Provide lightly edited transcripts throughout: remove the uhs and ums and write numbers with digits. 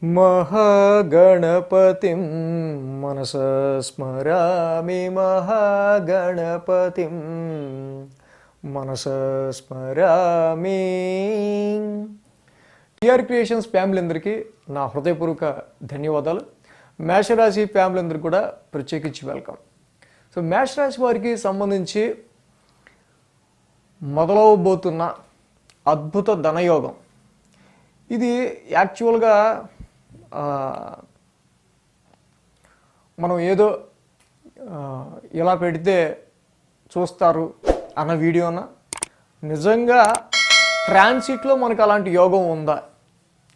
महागणपतिं मनसा स्मरामि महागणपतिं మనసా స్మరామి. TR creations family అందరికీ నా హృదయపూర్వక ధన్యవాదాలు. మేషరాశి ఫ్యామిలీ అందరికీ కూడా ప్రత్యేకించి వెల్కమ్. సో మేషరాశి వారికి సంబంధించి మొదలవబోతున్న అద్భుత ధనయోగం ఇది యాక్చువల్గా మనం ఏదో ఇలా పెడితే చూస్తారు అన్న వీడియోన నిజంగా ట్రాన్సిట్లో మనకు అలాంటి యోగం ఉందా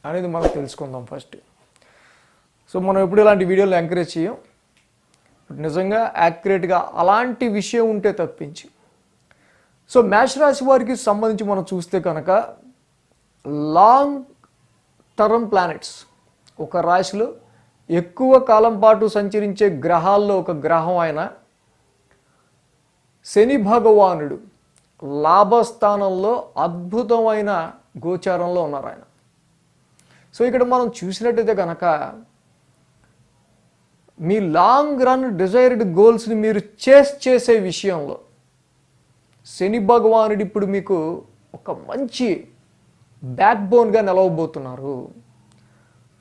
అనేది మనం తెలుసుకుందాం ఫస్ట్. సో మనం ఎప్పుడు ఇలాంటి వీడియోలు ఎంకరేజ్ చేయం, నిజంగా యాక్యురేట్గా అలాంటి విషయం ఉంటే తప్పించి. సో మేషరాశి వారికి సంబంధించి మనం చూస్తే కనుక లాంగ్ టర్మ్ ప్లానెట్స్, ఒక రాశిలో ఎక్కువ కాలం పాటు సంచరించే గ్రహాల్లో ఒక గ్రహం అయిన శని భగవానుడు లాభస్థానంలో అద్భుతమైన గోచారంలో ఉన్నారు ఆయన. సో ఇక్కడ మనం చూసినట్టయితే కనుక మీ లాంగ్ రన్ డిజైర్డ్ గోల్స్ని మీరు చేసే విషయంలో శని భగవానుడు ఇప్పుడు మీకు ఒక మంచి బ్యాక్ బోన్గా నిలవబోతున్నారు.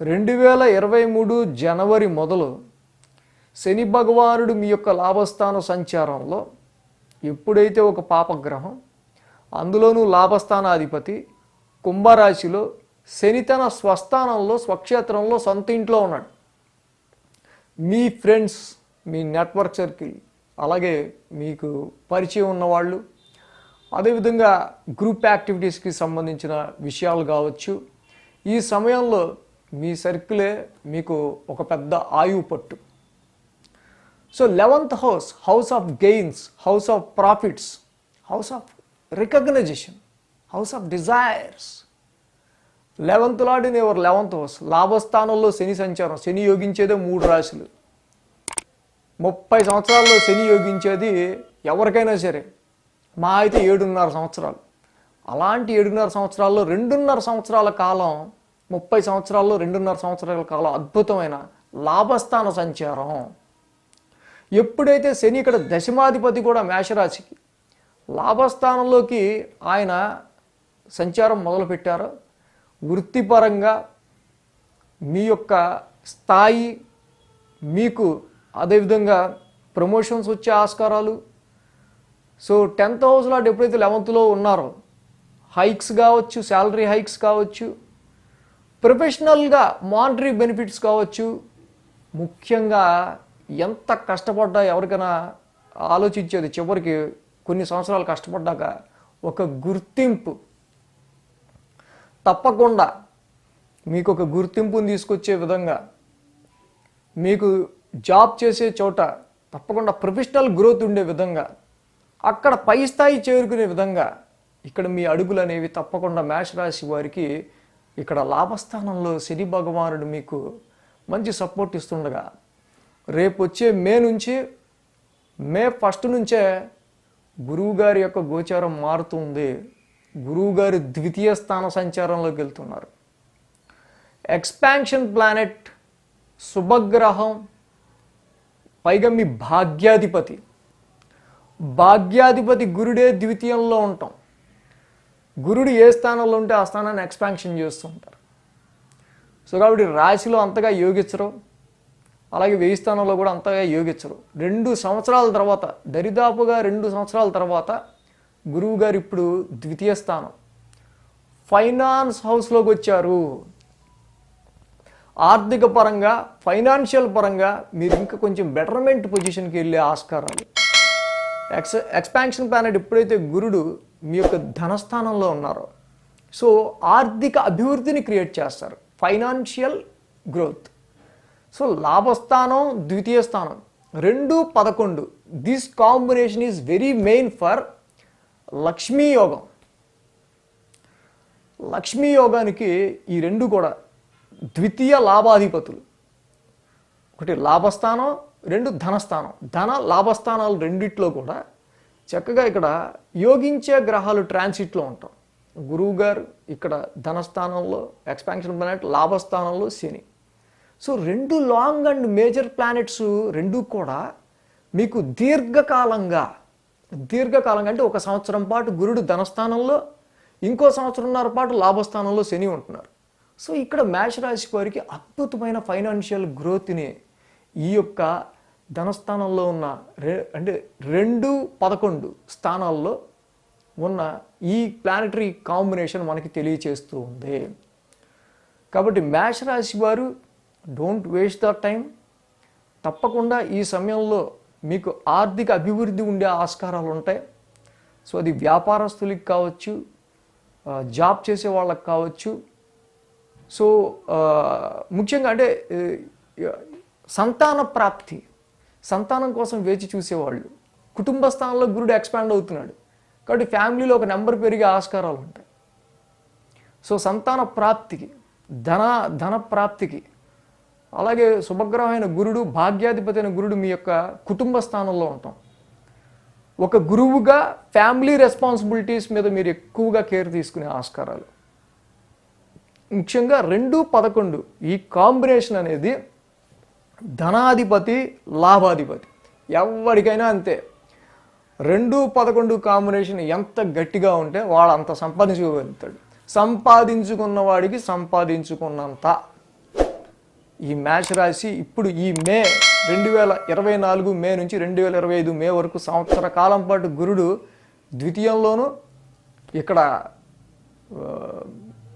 2023 జనవరి మొదలు శని భగవానుడు మీ యొక్క లాభస్థాన సంచారంలో ఎప్పుడైతే ఒక పాపగ్రహం, అందులోనూ లాభస్థానాధిపతి కుంభరాశిలో శని తన స్వస్థానంలో స్వక్షేత్రంలో సొంత ఇంట్లో ఉన్నాడు. మీ ఫ్రెండ్స్, మీ నెట్వర్క్ సర్కిల్, అలాగే మీకు పరిచయం ఉన్నవాళ్ళు, అదేవిధంగా గ్రూప్ యాక్టివిటీస్కి సంబంధించిన విషయాలు కావచ్చు, ఈ సమయంలో మీ సర్కిలే మీకు ఒక పెద్ద ఆయువు పట్టు. So 11th house, house of gains, house of profits, house of recognition, house of desires. 11th lord in your 11th house, లాభస్థానంలో శని సంచారం. శని యోగించేదే 3 రాశులు. 30 సంవత్సరాల్లో శని యోగించేది ఎవరికైనా సరే మా అయితే 7.5 సంవత్సరాలు. అలాంటి 7.5 సంవత్సరాల్లో 2.5 సంవత్సరాల కాలం, 30 సంవత్సరాల్లో 2.5 సంవత్సరాల కాలం అద్భుతమైన లాభస్థాన సంచారం. ఎప్పుడైతే శని ఇక్కడ దశమాధిపతి కూడా మేషరాశికి లాభస్థానంలోకి ఆయన సంచారం మొదలుపెట్టారో, వృత్తిపరంగా మీ యొక్క స్థాయి, మీకు అదేవిధంగా ప్రమోషన్స్ వచ్చే ఆస్కారాలు. సో 10th హౌస్లో ఎప్పుడైతే 11thలో ఉన్నారో హైక్స్ కావచ్చు, శాలరీ హైక్స్ కావచ్చు, ప్రొఫెషనల్గా మానిటరీ బెనిఫిట్స్ కావచ్చు. ముఖ్యంగా ఎంత కష్టపడ్డా ఎవరికైనా ఆలోచించేది చివరికి కొన్ని సంవత్సరాలు కష్టపడ్డాక ఒక గుర్తింపు తప్పకుండా మీకు ఒక గుర్తింపుని తీసుకొచ్చే విధంగా, మీకు జాబ్ చేసే చోట తప్పకుండా ప్రొఫెషనల్ గ్రోత్ ఉండే విధంగా, అక్కడ పై స్థాయి చేరుకునే విధంగా ఇక్కడ మీ అడుగులు అనేవి తప్పకుండా మేషరాశి వారికి ఇక్కడ లాభస్థానంలో శని భగవానుడు మీకు మంచి సపోర్ట్ ఇస్తుండగా, రేపు వచ్చే మే 1 నుంచే గురువుగారి యొక్క గోచారం మారుతుంది. గురువుగారి 2వ స్థాన సంచారంలోకి వెళ్తున్నారు. ఎక్స్పాన్షన్ ప్లానెట్, శుభగ్రహం, పైగా మీ భాగ్యాధిపతి గురుడే 2యంలో ఉంటాం. గురుడు ఏ స్థానంలో ఉంటే ఆ స్థానాన్ని ఎక్స్పాన్షన్ చేస్తూ ఉంటారు. సో కాబట్టి రాశిలో అంతగా యోగించరు, అలాగే 1000 స్థానంలో కూడా అంతగా యోగించరు. 2 సంవత్సరాల తర్వాత, దరిదాపుగా 2 సంవత్సరాల తర్వాత గురువు గారు ఇప్పుడు 2వ స్థానం ఫైనాన్స్ హౌస్లోకి వచ్చారు. ఆర్థిక పరంగా, ఫైనాన్షియల్ పరంగా మీరు ఇంకా కొంచెం బెటర్మెంట్ పొజిషన్కి వెళ్ళే ఆస్కారాలు. ఎక్స్పాన్షన్ ప్లానెట్ ఎప్పుడైతే గురుడు మీ యొక్క ధనస్థానంలో ఉన్నారో, సో ఆర్థిక అభివృద్ధిని క్రియేట్ చేస్తారు, ఫైనాన్షియల్ గ్రోత్. సో లాభస్థానం, 2వ స్థానం 2, 11, this combination is very main for Lakshmi యోగం. లక్ష్మీ యోగానికి ఈ 2 కూడా 2వ లాభాధిపతులు. ఒకటి లాభస్థానం, 2 ధనస్థానం. ధన లాభస్థానాలు రెండిట్లో కూడా చక్కగా ఇక్కడ యోగించే గ్రహాలు ట్రాన్సిట్లో ఉంటాం. గురువు గారు ఇక్కడ ధనస్థానంలో ఎక్స్పాన్షన్ ప్లానెట్, లాభస్థానంలో శని. So 2 long and major planets 2 కూడా మీకు దీర్ఘకాలంగా అంటే 1 సంవత్సరం పాటు గురుడు ధనస్థానంలో, ఇంకో సంవత్సరంన్నర పాటు లాభస్థానంలో శని ఉంటున్నారు. సో ఇక్కడ మేషరాశి వారికి అద్భుతమైన ఫైనాన్షియల్ గ్రోత్ని ఈ యొక్క ధనస్థానంలో ఉన్న అంటే 2-11 స్థానాల్లో ఉన్న ఈ ప్లానెటరీ కాంబినేషన్ మనకి తెలియచేస్తూ ఉంది. కాబట్టి మేషరాశి వారు డోంట్ వేస్ట్ ద టైం. తప్పకుండా ఈ సమయంలో మీకు ఆర్థిక అభివృద్ధి ఉండే ఆస్కారాలు ఉంటాయి. సో అది వ్యాపారస్తులకి కావచ్చు, జాబ్ చేసే వాళ్ళకి కావచ్చు. సో ముఖ్యంగా అంటే సంతానం కోసం వేచి చూసేవాళ్ళు, కుటుంబ స్థానంలో గురుడు ఎక్స్పాండ్ అవుతున్నాడు కాబట్టి ఫ్యామిలీలో ఒక నెంబర్ పెరిగే ఆస్కారాలు ఉంటాయి. సో సంతాన ప్రాప్తికి, ధన ప్రాప్తికి, అలాగే శుభగ్రహమైన గురుడు, భాగ్యాధిపతి అయిన గురుడు మీ యొక్క కుటుంబ స్థానంలో ఉంటాం. ఒక గురువుగా ఫ్యామిలీ రెస్పాన్సిబిలిటీస్ మీద మీరు ఎక్కువగా కేర్ తీసుకునే ఆస్కారాలు. ముఖ్యంగా 2-11 ఈ కాంబినేషన్ అనేది ధనాధిపతి, లాభాధిపతి ఎవరికైనా అంతే. 2-11 కాంబినేషన్ ఎంత గట్టిగా ఉంటే వాడు అంత సంపాదించుకోగలుగుతాడు. సంపాదించుకున్న వాడికి సంపాదించుకున్నంత ఈ మేషరాశి ఇప్పుడు ఈ మే 2024 మే నుంచి 2025 మే వరకు సంవత్సర కాలం పాటు గురుడు ద్వితీయంలోనూ, ఇక్కడ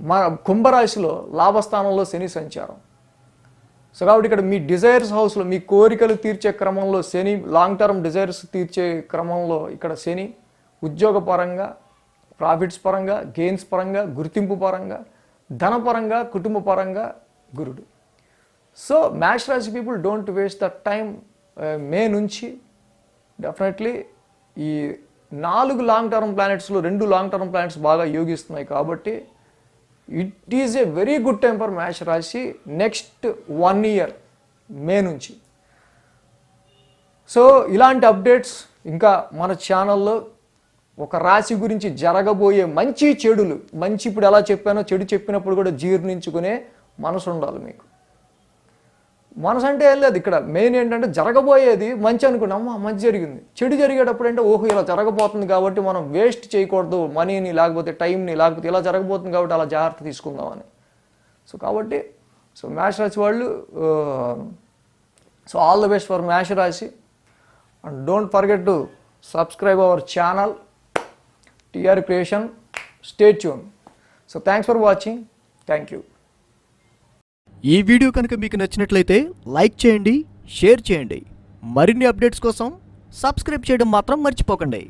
మా కుంభరాశిలో లాభస్థానంలో శని సంచారం. సో కాబట్టి ఇక్కడ మీ డిజైర్స్ హౌస్లో మీ కోరికలు తీర్చే క్రమంలో శని, లాంగ్ టర్మ్ డిజైర్స్ తీర్చే క్రమంలో ఇక్కడ శని, ఉద్యోగపరంగా, ప్రాఫిట్స్ పరంగా, గెయిన్స్ పరంగా, గుర్తింపు పరంగా, ధనపరంగా, కుటుంబ పరంగా గురుడు. సో మేష్ రాశి people don't waste the time. May నుంచి డెఫినెట్లీ ఈ 4 లాంగ్ టర్మ్ ప్లానెట్స్లో 2 లాంగ్ టర్మ్ ప్లానెట్స్ బాగా యోగిస్తున్నాయి కాబట్టి it is a very good time for మేష రాశి నెక్స్ట్ 1 year మే నుంచి. సో ఇలాంటి అప్డేట్స్ ఇంకా మన ఛానల్లో ఒక రాశి గురించి జరగబోయే మంచి చెడులు, మంచి ఇప్పుడు ఎలా చెప్పానో చెడు చెప్పినప్పుడు కూడా జీర్ణించుకునే మనసు ఉండాలి మీకు. మనసు అంటే ఏం లేదు, ఇక్కడ మెయిన్ ఏంటంటే జరగబోయేది మంచి అనుకున్నాం, మంచి జరిగింది. చెడు జరిగేటప్పుడు అంటే ఓహో ఇలా జరగబోతుంది కాబట్టి మనం వేస్ట్ చేయకూడదు మనీని, లేకపోతే టైంని, లేకపోతే ఇలా జరగబోతుంది కాబట్టి అలా జాగ్రత్త తీసుకుందామని. సో కాబట్టి మేష రాశి వాళ్ళు so all the best for మేష రాశి. And don't forget to subscribe our channel TR Creation. Stay tune. So thanks for watching. Thank you. ఈ వీడియో కనుక మీకు నచ్చినట్లయితే లైక్ చేయండి, షేర్ చేయండి. మరిన్ని అప్డేట్స్ కోసం సబ్స్క్రైబ్ చేయడం మాత్రం మర్చిపోకండి.